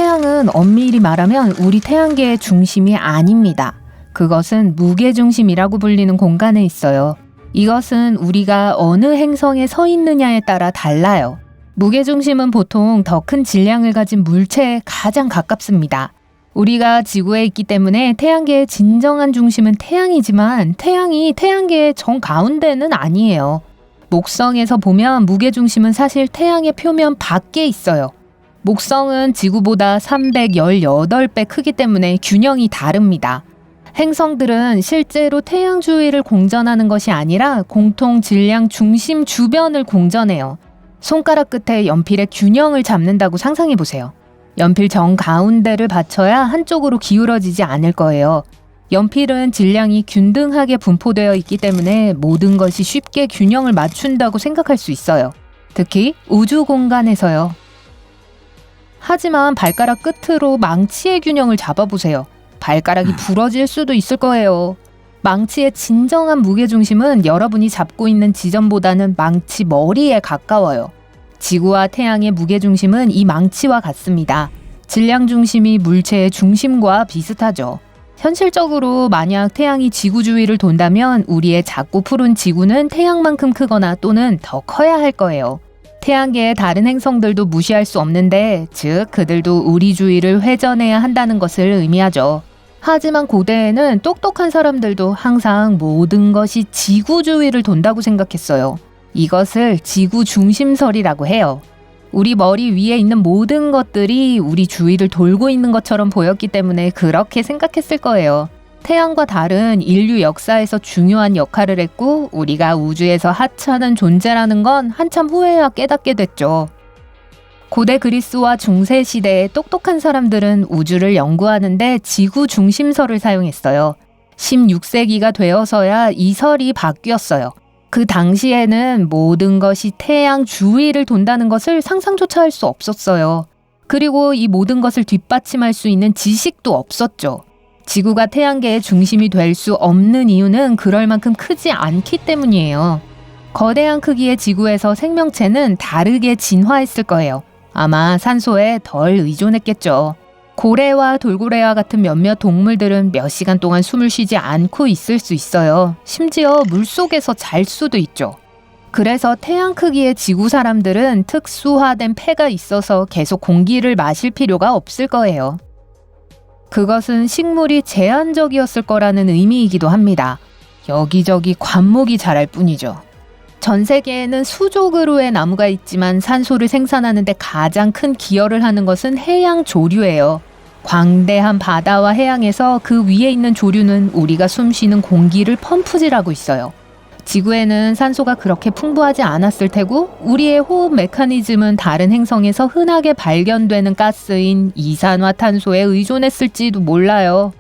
태양은 엄밀히 말하면 우리 태양계의 중심이 아닙니다. 그것은 무게중심이라고 불리는 공간에 있어요. 이것은 우리가 어느 행성에 서 있느냐에 따라 달라요. 무게중심은 보통 더 큰 질량을 가진 물체에 가장 가깝습니다. 우리가 지구에 있기 때문에 태양계의 진정한 중심은 태양이지만 태양이 태양계의 정가운데는 아니에요. 목성에서 보면 무게중심은 사실 태양의 표면 밖에 있어요. 목성은 지구보다 318배 크기 때문에 균형이 다릅니다. 행성들은 실제로 태양 주위를 공전하는 것이 아니라 공통 질량 중심 주변을 공전해요. 손가락 끝에 연필의 균형을 잡는다고 상상해보세요. 연필 정가운데를 받쳐야 한쪽으로 기울어지지 않을 거예요. 연필은 질량이 균등하게 분포되어 있기 때문에 모든 것이 쉽게 균형을 맞춘다고 생각할 수 있어요. 특히 우주 공간에서요. 하지만 발가락 끝으로 망치의 균형을 잡아보세요. 발가락이 부러질 수도 있을 거예요. 망치의 진정한 무게중심은 여러분이 잡고 있는 지점보다는 망치 머리에 가까워요. 지구와 태양의 무게중심은 이 망치와 같습니다. 질량 중심이 물체의 중심과 비슷하죠. 현실적으로 만약 태양이 지구 주위를 돈다면 우리의 작고 푸른 지구는 태양만큼 크거나 또는 더 커야 할 거예요. 태양계의 다른 행성들도 무시할 수 없는데, 즉 그들도 우리 주위를 회전해야 한다는 것을 의미하죠. 하지만 고대에는 똑똑한 사람들도 항상 모든 것이 지구 주위를 돈다고 생각했어요. 이것을 지구 중심설이라고 해요. 우리 머리 위에 있는 모든 것들이 우리 주위를 돌고 있는 것처럼 보였기 때문에 그렇게 생각했을 거예요. 태양과 달은 인류 역사에서 중요한 역할을 했고 우리가 우주에서 하찮은 존재라는 건 한참 후에야 깨닫게 됐죠. 고대 그리스와 중세 시대의 똑똑한 사람들은 우주를 연구하는데 지구 중심설을 사용했어요. 16세기가 되어서야 이 설이 바뀌었어요. 그 당시에는 모든 것이 태양 주위를 돈다는 것을 상상조차 할 수 없었어요. 그리고 이 모든 것을 뒷받침할 수 있는 지식도 없었죠. 지구가 태양계의 중심이 될 수 없는 이유는 그럴 만큼 크지 않기 때문이에요. 거대한 크기의 지구에서 생명체는 다르게 진화했을 거예요. 아마 산소에 덜 의존했겠죠. 고래와 돌고래와 같은 몇몇 동물들은 몇 시간 동안 숨을 쉬지 않고 있을 수 있어요. 심지어 물속에서 잘 수도 있죠. 그래서 태양 크기의 지구 사람들은 특수화된 폐가 있어서 계속 공기를 마실 필요가 없을 거예요. 그것은 식물이 제한적이었을 거라는 의미이기도 합니다. 여기저기 관목이 자랄 뿐이죠. 전 세계에는 수조 그루의 나무가 있지만 산소를 생산하는 데 가장 큰 기여를 하는 것은 해양 조류예요. 광대한 바다와 해양에서 그 위에 있는 조류는 우리가 숨쉬는 공기를 펌프질하고 있어요. 지구에는 산소가 그렇게 풍부하지 않았을 테고 우리의 호흡 메커니즘은 다른 행성에서 흔하게 발견되는 가스인 이산화탄소에 의존했을지도 몰라요.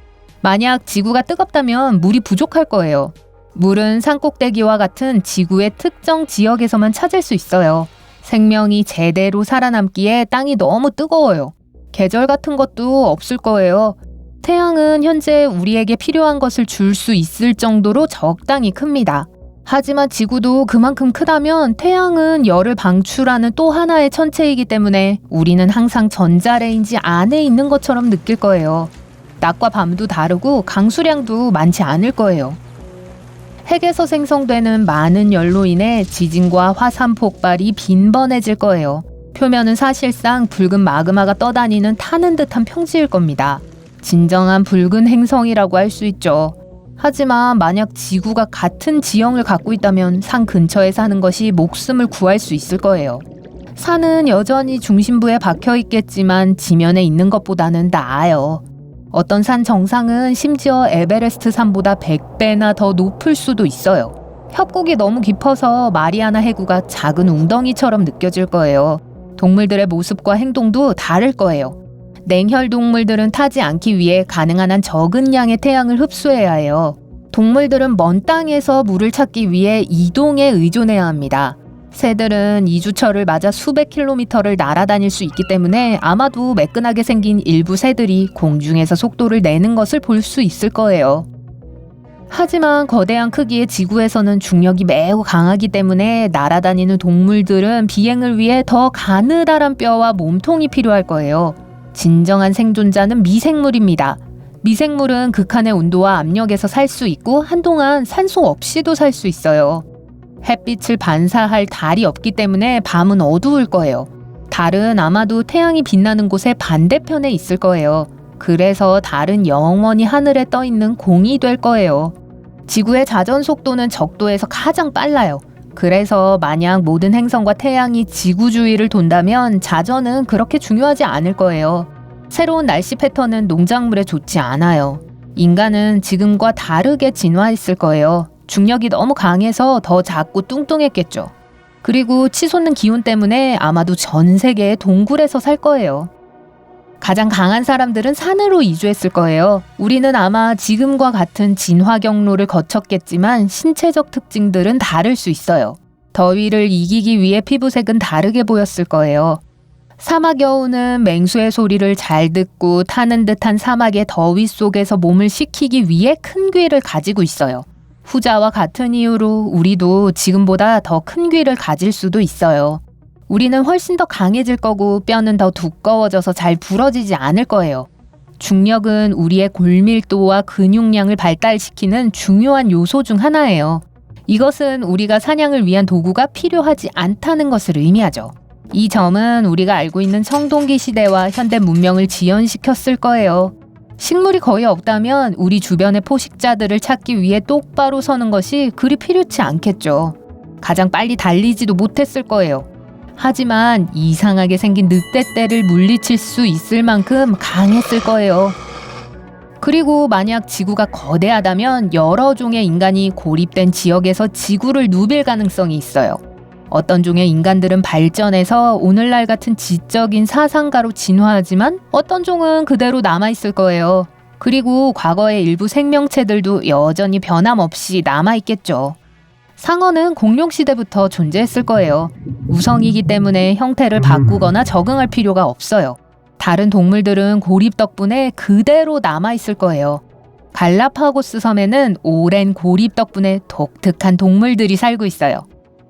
만약 지구가 뜨겁다면 물이 부족할 거예요. 물은 산꼭대기와 같은 지구의 특정 지역에서만 찾을 수 있어요. 생명이 제대로 살아남기에 땅이 너무 뜨거워요. 계절 같은 것도 없을 거예요. 태양은 현재 우리에게 필요한 것을 줄 수 있을 정도로 적당히 큽니다. 하지만 지구도 그만큼 크다면 태양은 열을 방출하는 또 하나의 천체이기 때문에 우리는 항상 전자레인지 안에 있는 것처럼 느낄 거예요. 낮과 밤도 다르고 강수량도 많지 않을 거예요. 핵에서 생성되는 많은 열로 인해 지진과 화산 폭발이 빈번해질 거예요. 표면은 사실상 붉은 마그마가 떠다니는 타는 듯한 평지일 겁니다. 진정한 붉은 행성이라고 할 수 있죠. 하지만 만약 지구가 같은 지형을 갖고 있다면 산 근처에 사는 것이 목숨을 구할 수 있을 거예요. 산은 여전히 중심부에 박혀 있겠지만 지면에 있는 것보다는 나아요. 어떤 산 정상은 심지어 에베레스트 산보다 100배나 더 높을 수도 있어요. 협곡이 너무 깊어서 마리아나 해구가 작은 웅덩이처럼 느껴질 거예요. 동물들의 모습과 행동도 다를 거예요. 냉혈 동물들은 타지 않기 위해 가능한 한 적은 양의 태양을 흡수해야 해요. 동물들은 먼 땅에서 물을 찾기 위해 이동에 의존해야 합니다. 새들은 이주철을 맞아 수백 킬로미터를 날아다닐 수 있기 때문에 아마도 매끈하게 생긴 일부 새들이 공중에서 속도를 내는 것을 볼 수 있을 거예요. 하지만 거대한 크기의 지구에서는 중력이 매우 강하기 때문에 날아다니는 동물들은 비행을 위해 더 가느다란 뼈와 몸통이 필요할 거예요. 진정한 생존자는 미생물입니다. 미생물은 극한의 온도와 압력에서 살 수 있고 한동안 산소 없이도 살 수 있어요. 햇빛을 반사할 달이 없기 때문에 밤은 어두울 거예요. 달은 아마도 태양이 빛나는 곳의 반대편에 있을 거예요. 그래서 달은 영원히 하늘에 떠 있는 공이 될 거예요. 지구의 자전 속도는 적도에서 가장 빨라요. 그래서 만약 모든 행성과 태양이 지구 주위를 돈다면 자전은 그렇게 중요하지 않을 거예요. 새로운 날씨 패턴은 농작물에 좋지 않아요. 인간은 지금과 다르게 진화했을 거예요. 중력이 너무 강해서 더 작고 뚱뚱했겠죠. 그리고 치솟는 기온 때문에 아마도 전 세계의 동굴에서 살 거예요. 가장 강한 사람들은 산으로 이주했을 거예요. 우리는 아마 지금과 같은 진화 경로를 거쳤겠지만 신체적 특징들은 다를 수 있어요. 더위를 이기기 위해 피부색은 다르게 보였을 거예요. 사막 여우는 맹수의 소리를 잘 듣고 타는 듯한 사막의 더위 속에서 몸을 식히기 위해 큰 귀를 가지고 있어요. 후자와 같은 이유로 우리도 지금보다 더 큰 귀를 가질 수도 있어요. 우리는 훨씬 더 강해질 거고 뼈는 더 두꺼워져서 잘 부러지지 않을 거예요. 중력은 우리의 골밀도와 근육량을 발달시키는 중요한 요소 중 하나예요. 이것은 우리가 사냥을 위한 도구가 필요하지 않다는 것을 의미하죠. 이 점은 우리가 알고 있는 청동기 시대와 현대 문명을 지연시켰을 거예요. 식물이 거의 없다면 우리 주변의 포식자들을 찾기 위해 똑바로 서는 것이 그리 필요치 않겠죠. 가장 빨리 달리지도 못했을 거예요. 하지만 이상하게 생긴 늑대떼를 물리칠 수 있을 만큼 강했을 거예요. 그리고 만약 지구가 거대하다면 여러 종의 인간이 고립된 지역에서 지구를 누빌 가능성이 있어요. 어떤 종의 인간들은 발전해서 오늘날 같은 지적인 사상가로 진화하지만 어떤 종은 그대로 남아있을 거예요. 그리고 과거의 일부 생명체들도 여전히 변함없이 남아있겠죠. 상어는 공룡시대부터 존재했을 거예요. 우성이기 때문에 형태를 바꾸거나 적응할 필요가 없어요. 다른 동물들은 고립 덕분에 그대로 남아있을 거예요. 갈라파고스 섬에는 오랜 고립 덕분에 독특한 동물들이 살고 있어요.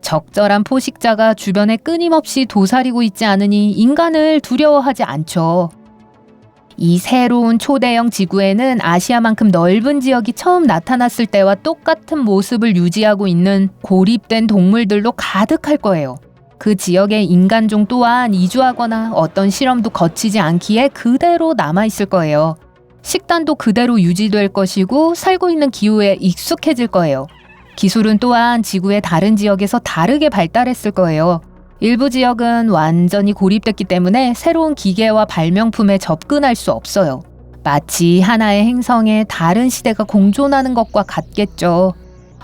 적절한 포식자가 주변에 끊임없이 도사리고 있지 않으니 인간을 두려워하지 않죠. 이 새로운 초대형 지구에는 아시아만큼 넓은 지역이 처음 나타났을 때와 똑같은 모습을 유지하고 있는 고립된 동물들로 가득할 거예요. 그 지역의 인간종 또한 이주하거나 어떤 실험도 거치지 않기에 그대로 남아있을 거예요. 식단도 그대로 유지될 것이고 살고 있는 기후에 익숙해질 거예요. 기술은 또한 지구의 다른 지역에서 다르게 발달했을 거예요. 일부 지역은 완전히 고립됐기 때문에 새로운 기계와 발명품에 접근할 수 없어요. 마치 하나의 행성에 다른 시대가 공존하는 것과 같겠죠.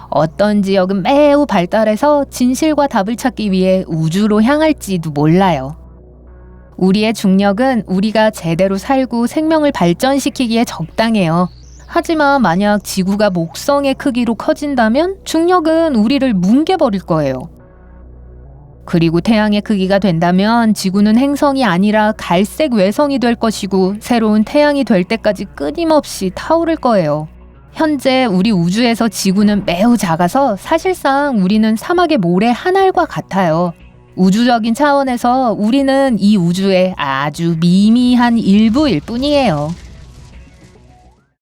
어떤 지역은 매우 발달해서 진실과 답을 찾기 위해 우주로 향할지도 몰라요. 우리의 중력은 우리가 제대로 살고 생명을 발전시키기에 적당해요. 하지만 만약 지구가 목성의 크기로 커진다면 중력은 우리를 뭉개버릴 거예요. 그리고 태양의 크기가 된다면 지구는 행성이 아니라 갈색 외성이 될 것이고 새로운 태양이 될 때까지 끊임없이 타오를 거예요. 현재 우리 우주에서 지구는 매우 작아서 사실상 우리는 사막의 모래 한 알과 같아요. 우주적인 차원에서 우리는 이 우주의 아주 미미한 일부일 뿐이에요.